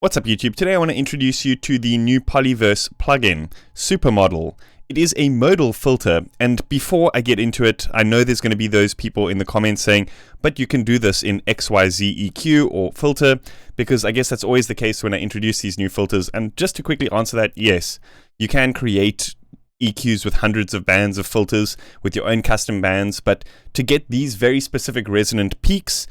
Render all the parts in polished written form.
What's up YouTube? Today I want to introduce you to the new Polyverse plugin, Supermodal. It is a modal filter, and before I get into it, I know there's going to be those people in the comments saying, but you can do this in XYZ EQ or filter, because I guess that's always the case when I introduce these new filters. And just to quickly answer that, yes, you can create EQs with hundreds of bands of filters with your own custom bands, but to get these very specific resonant peaks,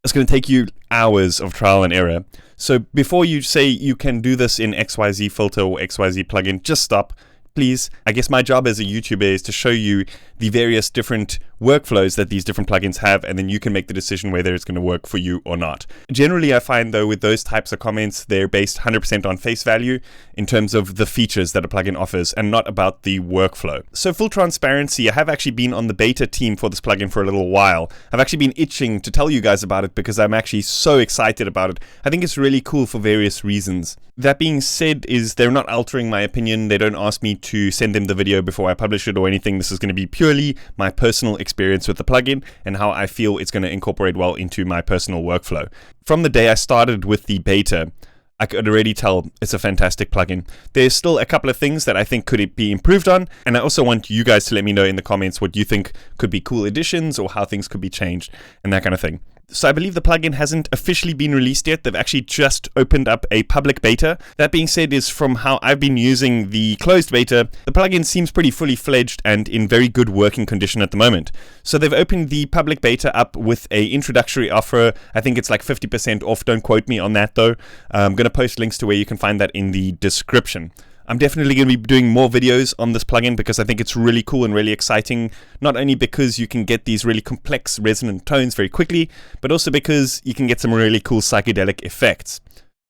it's going to take you hours of trial and error. So before you say you can do this in XYZ filter or XYZ plugin, just stop. Please. I guess my job as a YouTuber is to show you the various different workflows that these different plugins have, and then you can make the decision whether it's going to work for you or not. Generally, I find though with those types of comments, they're based 100% on face value in terms of the features that a plugin offers and not about the workflow. So full transparency, I have actually been on the beta team for this plugin for a little while. I've actually been itching to tell you guys about it because I'm actually so excited about it. I think it's really cool for various reasons. That being said, they're not altering my opinion. They don't ask me to send them the video before I publish it or anything. This is going to be purely my personal experience with the plugin and how I feel it's going to incorporate well into my personal workflow. From the day I started with the beta, I could already tell it's a fantastic plugin. There's still a couple of things that I think could be improved on, and I also want you guys to let me know in the comments what you think could be cool additions or how things could be changed and that kind of thing. So I believe the plugin hasn't officially been released yet. They've actually just opened up a public beta. That being said, is from how I've been using the closed beta, the plugin seems pretty fully fledged and in very good working condition at the moment. So they've opened the public beta up with a introductory offer. I think it's like 50% off. Don't quote me on that though. I'm going to post links to where you can find that in the description. I'm definitely going to be doing more videos on this plugin because I think it's really cool and really exciting, not only because you can get these really complex resonant tones very quickly, but also because you can get some really cool psychedelic effects.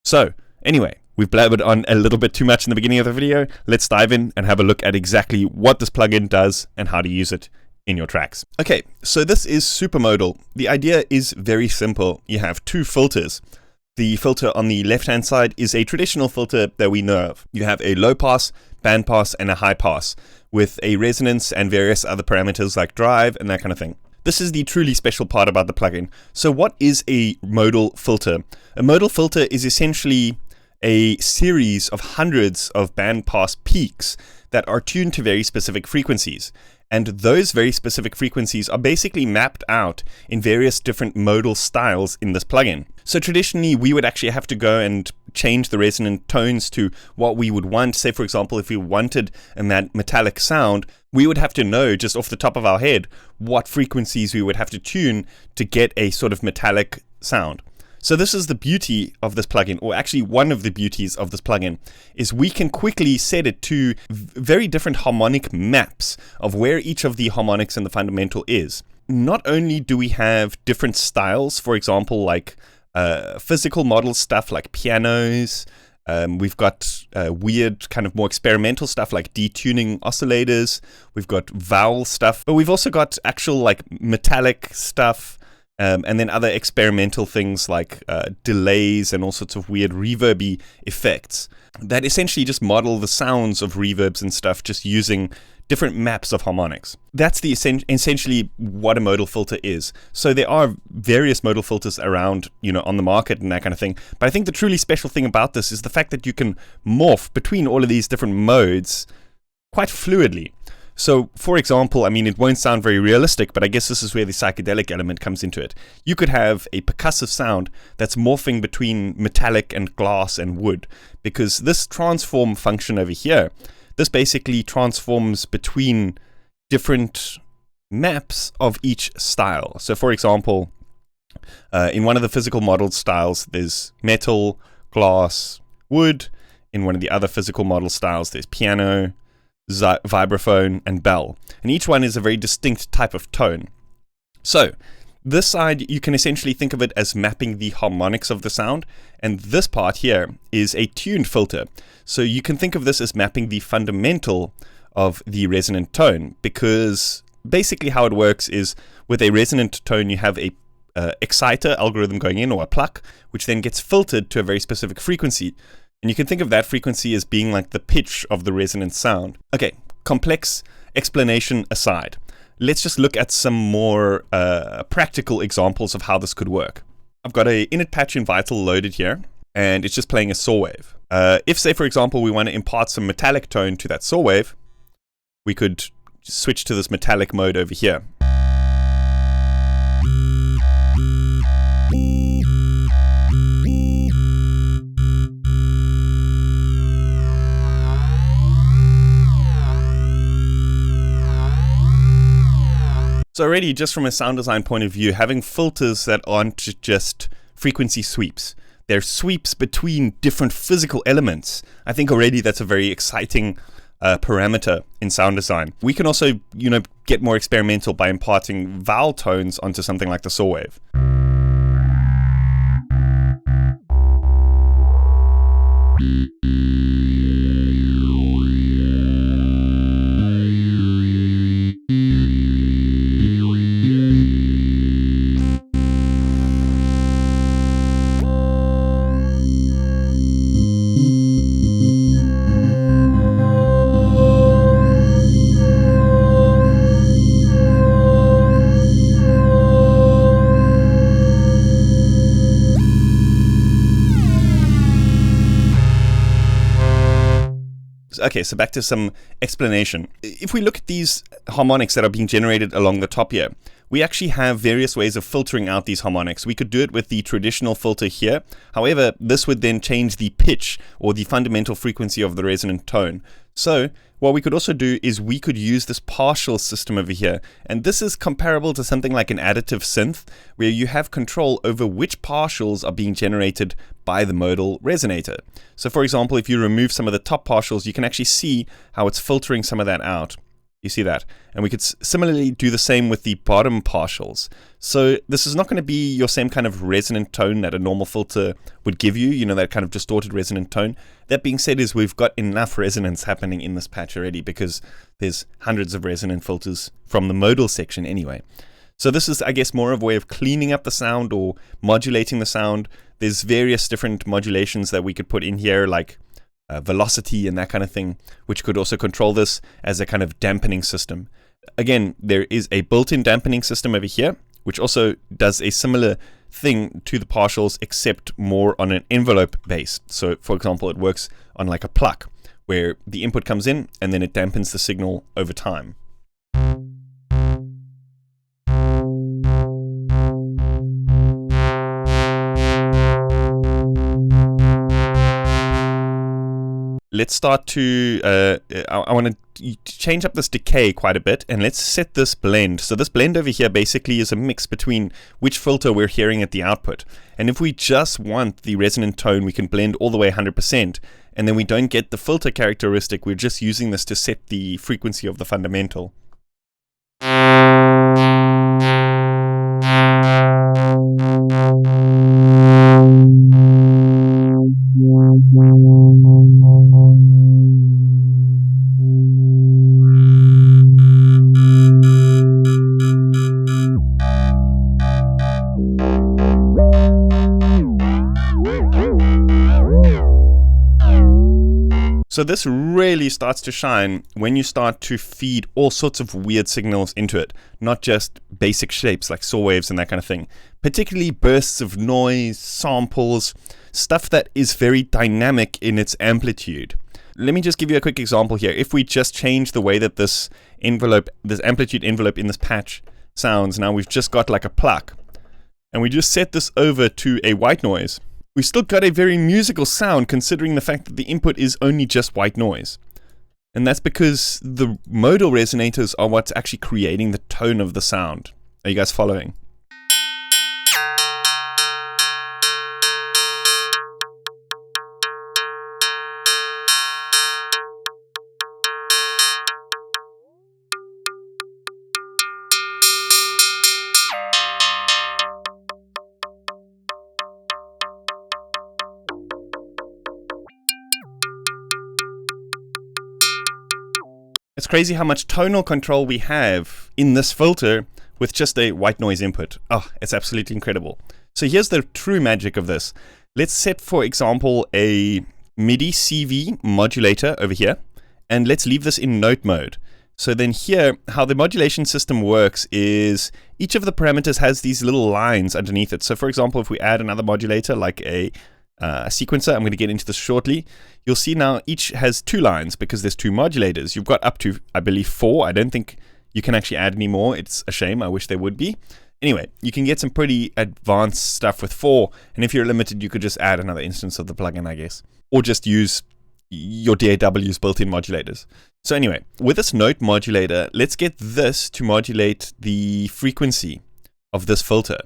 So, anyway, we've blabbered on a little bit too much in the beginning of the video. Let's dive in and have a look at exactly what this plugin does and how to use it in your tracks. Okay, so this is Supermodal. The idea is very simple. You have two filters. The filter on the left-hand side is a traditional filter that we know of. You have a low pass, band pass, and a high pass with a resonance and various other parameters like drive and that kind of thing. This is the truly special part about the plugin. So what is a modal filter? A modal filter is essentially a series of hundreds of band pass peaks that are tuned to very specific frequencies. And those very specific frequencies are basically mapped out in various different modal styles in this plugin. So traditionally, we would actually have to go and change the resonant tones to what we would want. Say, for example, if we wanted a metallic sound, we would have to know just off the top of our head what frequencies we would have to tune to get a sort of metallic sound. So this is the beauty of this plugin, or actually one of the beauties of this plugin, is we can quickly set it to very different harmonic maps of where each of the harmonics and the fundamental is. Not only do we have different styles, for example, like physical model stuff like pianos, we've got weird kind of more experimental stuff like detuning oscillators, we've got vowel stuff, but we've also got actual like metallic stuff, and then other experimental things like delays and all sorts of weird reverby effects that essentially just model the sounds of reverbs and stuff just using different maps of harmonics. That's the essentially what a modal filter is. So there are various modal filters around, on the market and that kind of thing. But I think the truly special thing about this is the fact that you can morph between all of these different modes quite fluidly. So, for example, I mean, it won't sound very realistic, but I guess this is where the psychedelic element comes into it. You could have a percussive sound that's morphing between metallic and glass and wood, because this transform function over here, this basically transforms between different maps of each style. So, for example, in one of the physical model styles, there's metal, glass, wood. In one of the other physical model styles, there's piano, vibraphone, and bell, and each one is a very distinct type of tone. So this side, you can essentially think of it as mapping the harmonics of the sound, and this part here is a tuned filter. So you can think of this as mapping the fundamental of the resonant tone, because basically how it works is with a resonant tone you have a exciter algorithm going in, or a pluck, which then gets filtered to a very specific frequency. And you can think of that frequency as being like the pitch of the resonant sound. Okay, complex explanation aside, let's just look at some more practical examples of how this could work. I've got a init patch in Vital loaded here, and it's just playing a saw wave. If, say, for example, we want to impart some metallic tone to that saw wave, we could switch to this metallic mode over here. So already, just from a sound design point of view, having filters that aren't just frequency sweeps, they're sweeps between different physical elements. I think already that's a very exciting parameter in sound design. We can also, get more experimental by imparting vowel tones onto something like the saw wave. Okay, so back to some explanation. If we look at these harmonics that are being generated along the top here, we actually have various ways of filtering out these harmonics. We could do it with the traditional filter here. However, this would then change the pitch or the fundamental frequency of the resonant tone. So what we could also do is we could use this partial system over here. And this is comparable to something like an additive synth, where you have control over which partials are being generated by the modal resonator. So for example, if you remove some of the top partials, you can actually see how it's filtering some of that out. You see that? And we could similarly do the same with the bottom partials. So this is not going to be your same kind of resonant tone that a normal filter would give you, that kind of distorted resonant tone. That being said, is we've got enough resonance happening in this patch already because there's hundreds of resonant filters from the modal section anyway. So this is, I guess, more of a way of cleaning up the sound or modulating the sound. There's various different modulations that we could put in here, like velocity and that kind of thing, which could also control this as a kind of dampening system. Again, there is a built-in dampening system over here, which also does a similar thing to the partials, except more on an envelope base. So for example, it works on like a pluck, where the input comes in and then it dampens the signal over time. Let's start to, I want to change up this decay quite a bit, and let's set this blend. So this blend over here basically is a mix between which filter we're hearing at the output. And if we just want the resonant tone, we can blend all the way 100%, and then we don't get the filter characteristic. We're just using this to set the frequency of the fundamental. So this really starts to shine when you start to feed all sorts of weird signals into it, not just basic shapes like saw waves and that kind of thing, particularly bursts of noise, samples, stuff that is very dynamic in its amplitude. Let me just give you a quick example here. If we just change the way that this amplitude envelope in this patch sounds, now we've just got like a pluck, and we just set this over to a white noise, we still got a very musical sound considering the fact that the input is only just white noise. And that's because the modal resonators are what's actually creating the tone of the sound. Are you guys following? It's crazy how much tonal control we have in this filter with just a white noise input. Oh, it's absolutely incredible. So here's the true magic of this. Let's set, for example, a MIDI CV modulator over here, and let's leave this in note mode. So then here, how the modulation system works is each of the parameters has these little lines underneath it. So for example, if we add another modulator like a sequencer. I'm going to get into this shortly. You'll see now each has 2 lines because there's 2 modulators. You've got up to, I believe, 4. I don't think you can actually add any more. It's a shame. I wish there would be. Anyway, you can get some pretty advanced stuff with 4. And if you're limited, you could just add another instance of the plugin, I guess. Or just use your DAW's built-in modulators. So anyway, with this note modulator, let's get this to modulate the frequency of this filter.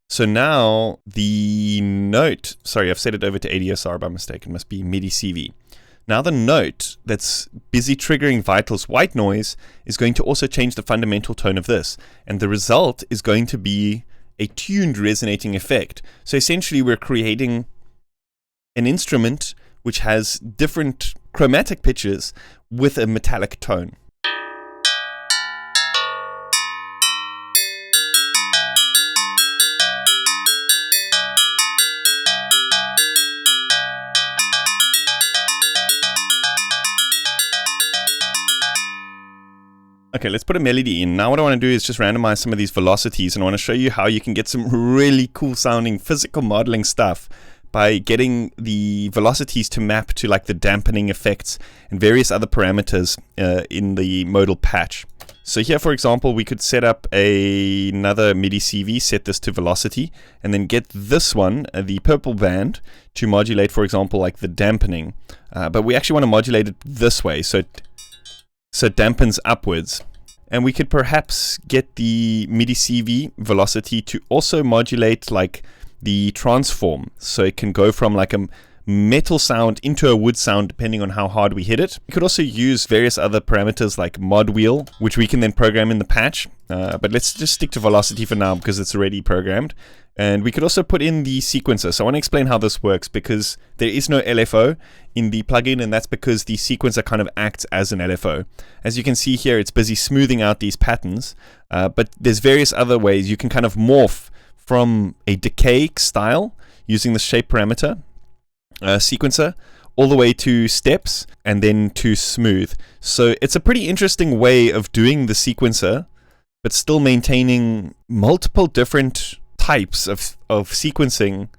So now the note, sorry, I've set it over to ADSR by mistake. It must be MIDI CV. Now the note that's busy triggering Vital's white noise is going to also change the fundamental tone of this. And the result is going to be a tuned resonating effect. So essentially we're creating an instrument which has different chromatic pitches with a metallic tone. Okay, let's put a melody in. Now what I want to do is just randomize some of these velocities, and I want to show you how you can get some really cool sounding physical modeling stuff by getting the velocities to map to like the dampening effects and various other parameters in the modal patch. So here, for example, we could set up another MIDI CV, set this to velocity, and then get this one, the purple band, to modulate, for example, like the dampening. But we actually want to modulate it this way, so it dampens upwards. And we could perhaps get the MIDI CV velocity to also modulate like the transform, so it can go from like a metal sound into a wood sound depending on how hard we hit it. We could also use various other parameters like mod wheel, which we can then program in the patch, but let's just stick to velocity for now because it's already programmed. And we could also put in the sequencer. So I want to explain how this works because there is no LFO in the plugin, and that's because the sequencer kind of acts as an LFO. As you can see here, it's busy smoothing out these patterns, but there's various other ways you can kind of morph from a decay style using the shape parameter sequencer all the way to steps and then to smooth. So it's a pretty interesting way of doing the sequencer, but still maintaining multiple different types of sequencing.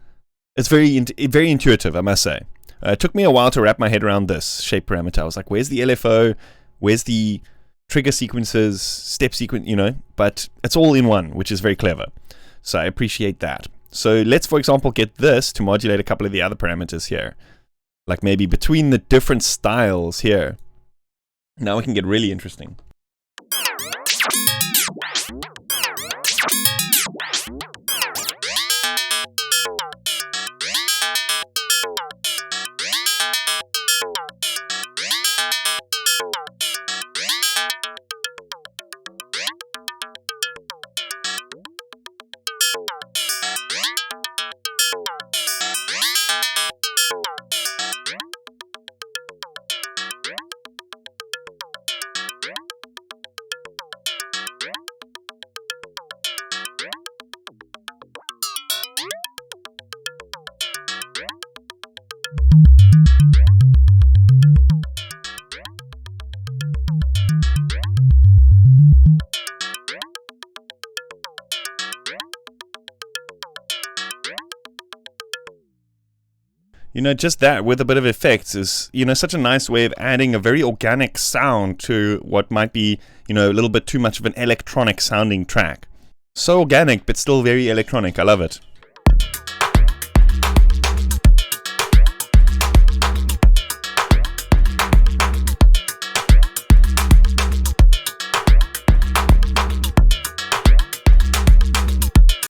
It's very intuitive, I must say. It took me a while to wrap my head around this shape parameter. I was like, where's the LFO? Where's the trigger sequences, step sequence, but it's all in one, which is very clever. So I appreciate that. So let's, for example, get this to modulate a couple of the other parameters here. Like maybe between the different styles here. Now we can get really interesting. Just that with a bit of effects is, such a nice way of adding a very organic sound to what might be, a little bit too much of an electronic sounding track. So organic, but still very electronic. I love it.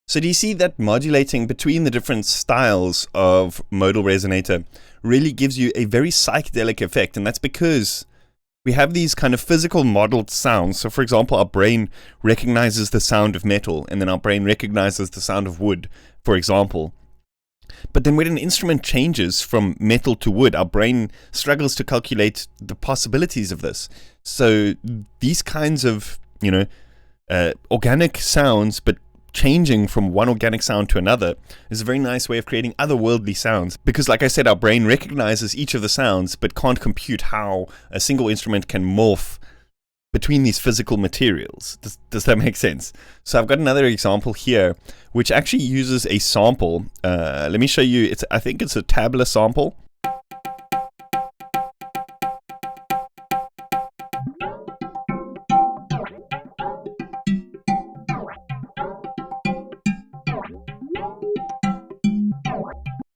So do you see that modulating between the different styles of modal resonator really gives you a very psychedelic effect? And that's because we have these kind of physical modeled sounds. So for example, our brain recognizes the sound of metal, and then our brain recognizes the sound of wood, for example. But then when an instrument changes from metal to wood, our brain struggles to calculate the possibilities of this. So these kinds of, organic sounds, but changing from one organic sound to another is a very nice way of creating otherworldly sounds, because like I said, our brain recognizes each of the sounds but can't compute how a single instrument can morph between these physical materials. Does that make sense? So I've got another example here, which actually uses a sample. Let me show you. I think it's a tabla sample.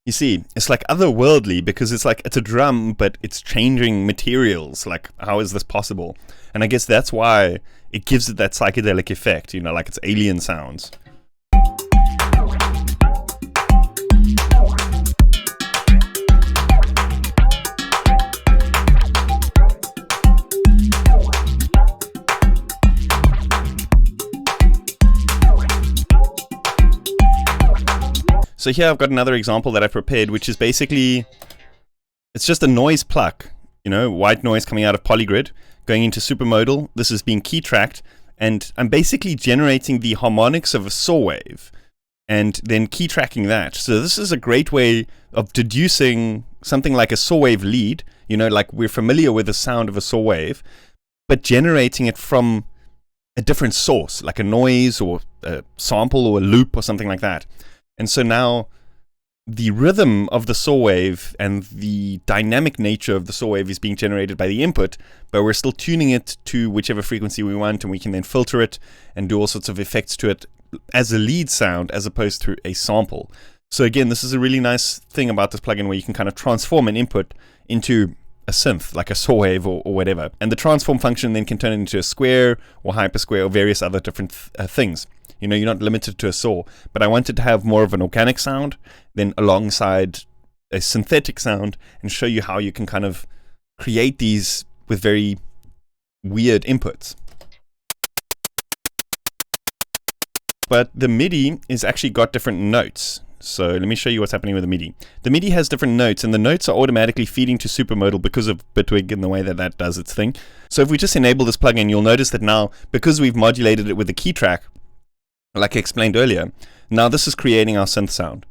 You see, it's like otherworldly because it's like it's a drum, but it's changing materials. Like, how is this possible? And I guess that's why it gives it that psychedelic effect, you know, like it's alien sounds. So here I've got another example that I prepared, which is basically, it's just a noise pluck, you know, white noise coming out of Polygrid, going into Supermodal. This is being key tracked, and I'm basically generating the harmonics of a saw wave, and then key tracking that. So this is a great way of deducing something like a saw wave lead, you know, like we're familiar with the sound of a saw wave, but generating it from a different source, like a noise or a sample or a loop or something like that. And so now the rhythm of the saw wave and the dynamic nature of the saw wave is being generated by the input, but we're still tuning it to whichever frequency we want, and we can then filter it and do all sorts of effects to it as a lead sound as opposed to a sample. So again, this is a really nice thing about this plugin where you can kind of transform an input into a synth, like a saw wave or whatever. And the transform function then can turn it into a square or hypersquare or various other different things. You know, you're not limited to a saw, but I wanted to have more of an organic sound then alongside a synthetic sound and show you how you can kind of create these with very weird inputs. But the MIDI is actually got different notes. So let me show you what's happening with the MIDI. The MIDI has different notes, and the notes are automatically feeding to Supermodal because of Bitwig and the way that that does its thing. So if we just enable this plugin, you'll notice that now, because we've modulated it with the key track, like I explained earlier, now this is creating our synth sound.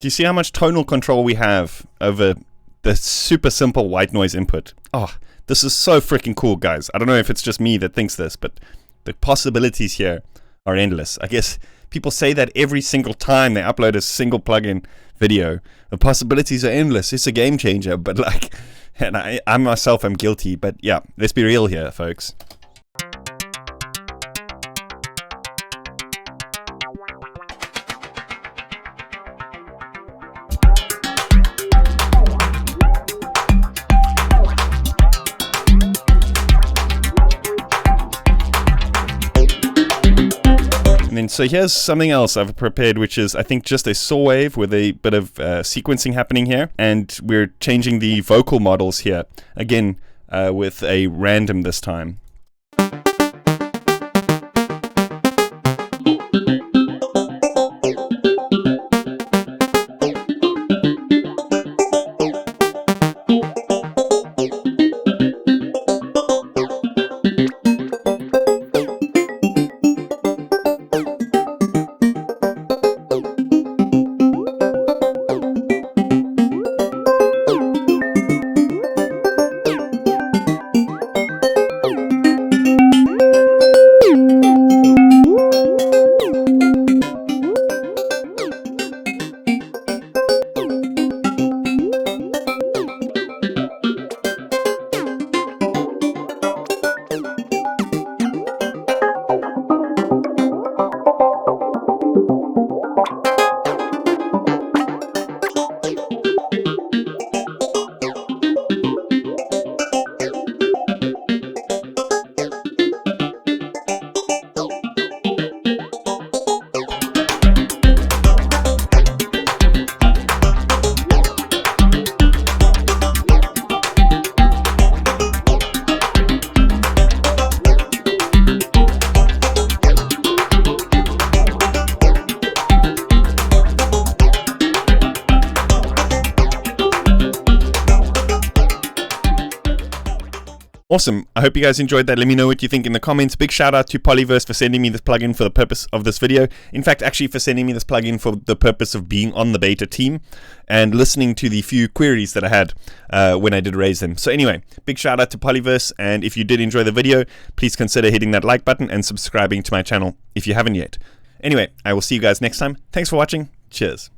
Do you see how much tonal control we have over the super simple white noise input? Oh, this is so freaking cool, guys. I don't know if it's just me that thinks this, but the possibilities here are endless. I guess people say that every single time they upload a single plugin video. The possibilities are endless. It's a game changer, but like, and I myself am guilty, but yeah, let's be real here, folks. So here's something else I've prepared, which is, I think, just a saw wave with a bit of sequencing happening here. And we're changing the vocal models here, again, with a random this time. Awesome. I hope you guys enjoyed that. Let me know what you think in the comments. Big shout out to Polyverse for sending me this plugin for the purpose of this video. In fact, actually for sending me this plugin for the purpose of being on the beta team and listening to the few queries that I had when I did raise them. So anyway, big shout out to Polyverse. And if you did enjoy the video, please consider hitting that like button and subscribing to my channel if you haven't yet. Anyway, I will see you guys next time. Thanks for watching. Cheers.